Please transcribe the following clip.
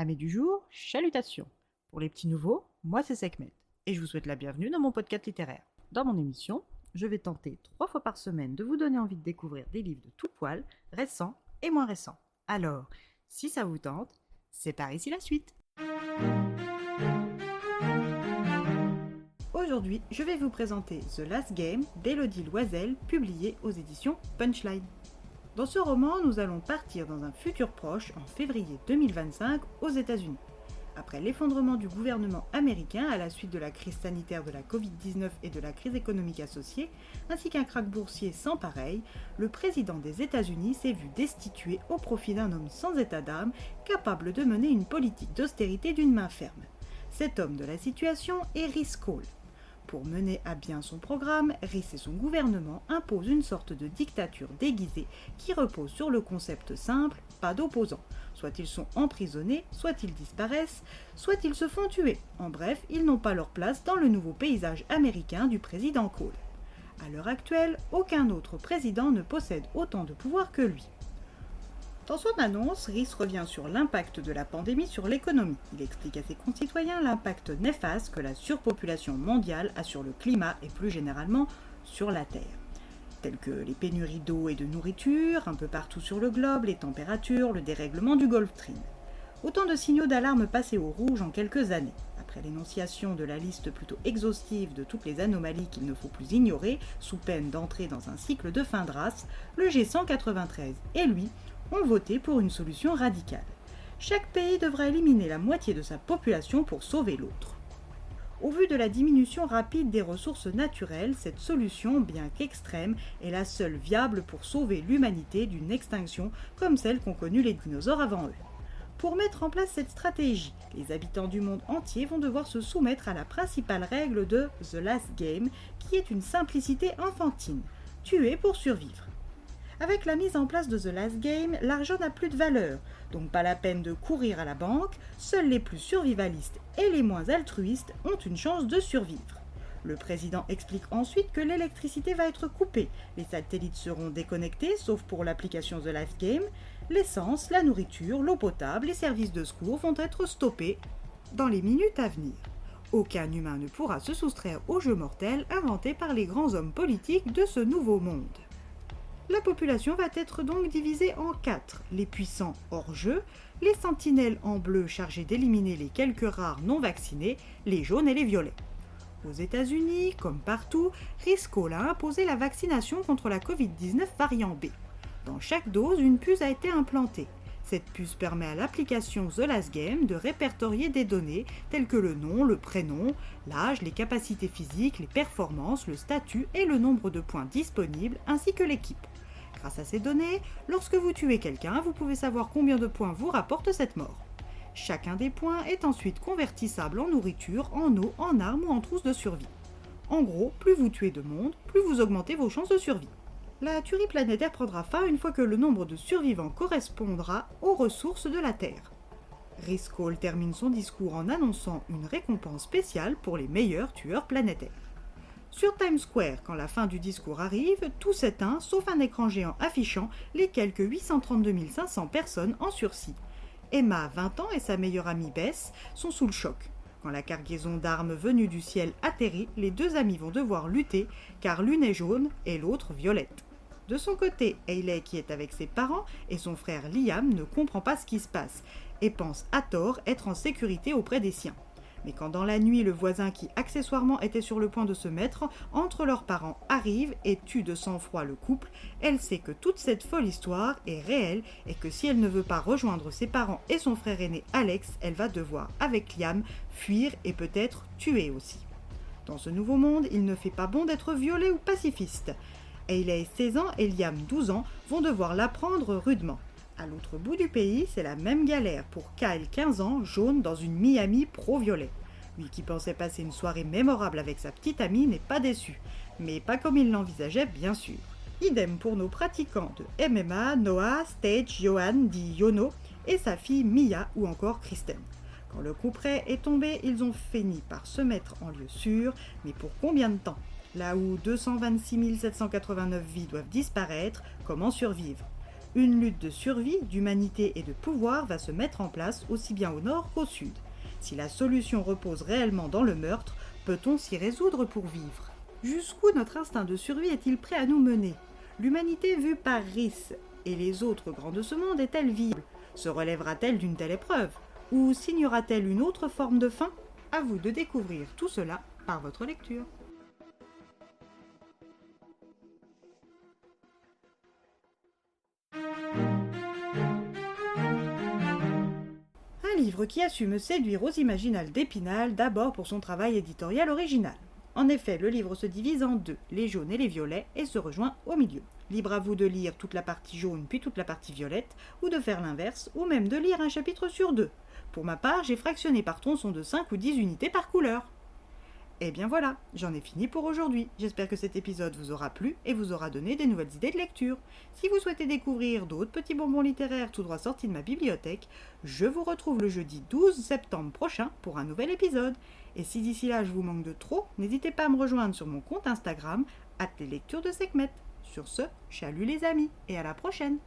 Amis du jour, chalutations. Pour les petits nouveaux, moi c'est Sekhmet, et je vous souhaite la bienvenue dans mon podcast littéraire. Dans mon émission, je vais tenter 3 fois par semaine de vous donner envie de découvrir des livres de tout poil, récents et moins récents. Alors, si ça vous tente, c'est par ici la suite. Aujourd'hui, je vais vous présenter The Last Game d'Élodie Loisel, publié aux éditions Punchline. Dans ce roman, nous allons partir dans un futur proche en février 2025 aux États-Unis. Après l'effondrement du gouvernement américain à la suite de la crise sanitaire de la Covid-19 et de la crise économique associée, ainsi qu'un krach boursier sans pareil, le président des États-Unis s'est vu destitué au profit d'un homme sans état d'âme, capable de mener une politique d'austérité d'une main ferme. Cet homme de la situation est Rhys Cole. Pour mener à bien son programme, Rhys et son gouvernement imposent une sorte de dictature déguisée qui repose sur le concept simple « pas d'opposants ». Soit ils sont emprisonnés, soit ils disparaissent, soit ils se font tuer. En bref, ils n'ont pas leur place dans le nouveau paysage américain du président Cole. À l'heure actuelle, aucun autre président ne possède autant de pouvoir que lui. Dans son annonce, Rhys revient sur l'impact de la pandémie sur l'économie. Il explique à ses concitoyens l'impact néfaste que la surpopulation mondiale a sur le climat et plus généralement sur la Terre, tels que les pénuries d'eau et de nourriture, un peu partout sur le globe, les températures, le dérèglement du Gulf Stream. Autant de signaux d'alarme passés au rouge en quelques années. Après l'énonciation de la liste plutôt exhaustive de toutes les anomalies qu'il ne faut plus ignorer, sous peine d'entrer dans un cycle de fin de race, le G193 et lui ont voté pour une solution radicale. Chaque pays devra éliminer la moitié de sa population pour sauver l'autre. Au vu de la diminution rapide des ressources naturelles, cette solution, bien qu'extrême, est la seule viable pour sauver l'humanité d'une extinction comme celle qu'ont connue les dinosaures avant eux. Pour mettre en place cette stratégie, les habitants du monde entier vont devoir se soumettre à la principale règle de The Last Game, qui est une simplicité enfantine, tuer pour survivre. Avec la mise en place de The Last Game, l'argent n'a plus de valeur, donc pas la peine de courir à la banque, seuls les plus survivalistes et les moins altruistes ont une chance de survivre. Le président explique ensuite que l'électricité va être coupée, les satellites seront déconnectés sauf pour l'application The Last Game, l'essence, la nourriture, l'eau potable, les services de secours vont être stoppés dans les minutes à venir. Aucun humain ne pourra se soustraire au jeu mortel inventé par les grands hommes politiques de ce nouveau monde. La population va être donc divisée en 4, les puissants hors jeu, les sentinelles en bleu chargés d'éliminer les quelques rares non vaccinés, les jaunes et les violets. Aux États-Unis, comme partout, Rhys Cole a imposé la vaccination contre la Covid-19 variant B. Dans chaque dose, une puce a été implantée. Cette puce permet à l'application The Last Game de répertorier des données telles que le nom, le prénom, l'âge, les capacités physiques, les performances, le statut et le nombre de points disponibles ainsi que l'équipe. Grâce à ces données, lorsque vous tuez quelqu'un, vous pouvez savoir combien de points vous rapporte cette mort. Chacun des points est ensuite convertissable en nourriture, en eau, en armes ou en trousse de survie. En gros, plus vous tuez de monde, plus vous augmentez vos chances de survie. La tuerie planétaire prendra fin une fois que le nombre de survivants correspondra aux ressources de la Terre. Rhys Cole termine son discours en annonçant une récompense spéciale pour les meilleurs tueurs planétaires. Sur Times Square, quand la fin du discours arrive, tout s'éteint sauf un écran géant affichant les quelques 832 500 personnes en sursis. Emma, 20 ans, et sa meilleure amie Bess sont sous le choc. Quand la cargaison d'armes venue du ciel atterrit, les deux amies vont devoir lutter car l'une est jaune et l'autre violette. De son côté, Hayley, qui est avec ses parents, et son frère Liam ne comprend pas ce qui se passe et pense à tort être en sécurité auprès des siens. Mais quand dans la nuit, le voisin qui accessoirement était sur le point de se mettre entre leurs parents arrive et tue de sang-froid le couple, elle sait que toute cette folle histoire est réelle et que si elle ne veut pas rejoindre ses parents et son frère aîné Alex, elle va devoir, avec Liam, fuir et peut-être tuer aussi. Dans ce nouveau monde, il ne fait pas bon d'être violé ou pacifiste. Hayley, 16 ans, et Liam, 12 ans, vont devoir l'apprendre rudement. À l'autre bout du pays, c'est la même galère pour Kyle, 15 ans, jaune dans une Miami pro-violet. Lui qui pensait passer une soirée mémorable avec sa petite amie n'est pas déçu, mais pas comme il l'envisageait bien sûr. Idem pour nos pratiquants de MMA, Noah, Stage, Johan, dit Yono, et sa fille Mia ou encore Kristen. Quand le coup près est tombé, ils ont fini par se mettre en lieu sûr, mais pour combien de temps ? Là où 226 789 vies doivent disparaître, comment survivre ? Une lutte de survie, d'humanité et de pouvoir va se mettre en place aussi bien au nord qu'au sud. Si la solution repose réellement dans le meurtre, peut-on s'y résoudre pour vivre? Jusqu'où notre instinct de survie est-il prêt à nous mener? L'humanité vue par Rhys et les autres grands de ce monde est-elle viable? Se relèvera-t-elle d'une telle épreuve? Ou signera-t-elle une autre forme de fin? À vous de découvrir tout cela par votre lecture. Un livre qui a su me séduire aux Imaginales d'Épinal, d'abord pour son travail éditorial original. En effet, le livre se divise en deux, les jaunes et les violets, et se rejoint au milieu. Libre à vous de lire toute la partie jaune puis toute la partie violette, ou de faire l'inverse, ou même de lire un chapitre sur deux. Pour ma part, j'ai fractionné par tronçon de 5 ou 10 unités par couleur. Et bien voilà, j'en ai fini pour aujourd'hui. J'espère que cet épisode vous aura plu et vous aura donné des nouvelles idées de lecture. Si vous souhaitez découvrir d'autres petits bonbons littéraires tout droit sortis de ma bibliothèque, je vous retrouve le jeudi 12 septembre prochain pour un nouvel épisode. Et si d'ici là je vous manque de trop, n'hésitez pas à me rejoindre sur mon compte Instagram, @leslecturesdeSekhmet. Sur ce, chalut les amis et à la prochaine!